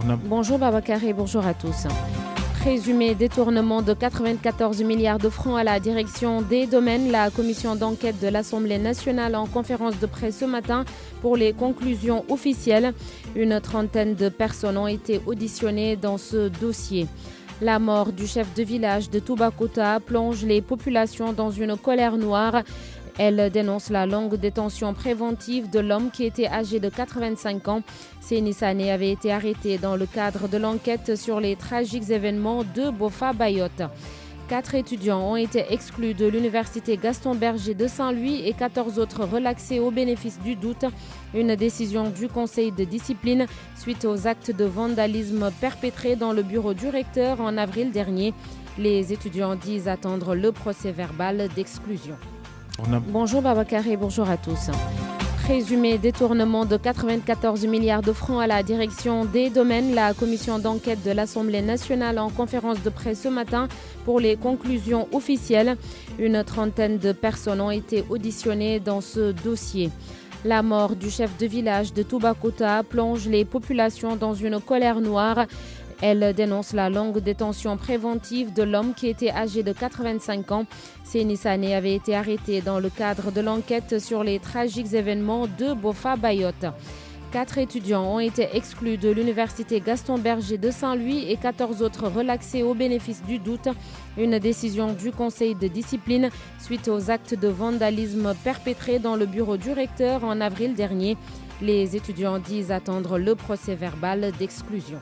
Bonjour Babacar et bonjour à tous. Présumé détournement de 94 milliards de francs à la direction des domaines, la commission d'enquête de l'Assemblée nationale en conférence de presse ce matin pour les conclusions officielles. Une trentaine de personnes ont été auditionnées dans ce dossier. La mort du chef de village de Toubacouta plonge les populations dans une colère noire. Elle dénonce la longue détention préventive de l'homme qui était âgé de 85 ans. Seni Sané avait été arrêté dans le cadre de l'enquête sur les tragiques événements de Bofa-Bayotte. 4 étudiants ont été exclus de l'université Gaston Berger de Saint-Louis et 14 autres relaxés au bénéfice du doute. Une décision du conseil de discipline suite aux actes de vandalisme perpétrés dans le bureau du recteur en avril dernier. Les étudiants disent attendre le procès verbal d'exclusion. Bonjour Babacar et bonjour à tous. Présumé détournement de 94 milliards de francs à la direction des domaines, la commission d'enquête de l'Assemblée nationale en conférence de presse ce matin pour les conclusions officielles. Une trentaine de personnes ont été auditionnées dans ce dossier. La mort du chef de village de Toubacouta plonge les populations dans une colère noire. Elle dénonce la longue détention préventive de l'homme qui était âgé de 85 ans. Seni Sané avait été arrêté dans le cadre de l'enquête sur les tragiques événements de Bofa-Bayotte. 4 étudiants ont été exclus de l'université Gaston Berger de Saint-Louis et 14 autres relaxés au bénéfice du doute. Une décision du conseil de discipline suite aux actes de vandalisme perpétrés dans le bureau du recteur en avril dernier. Les étudiants disent attendre le procès verbal d'exclusion.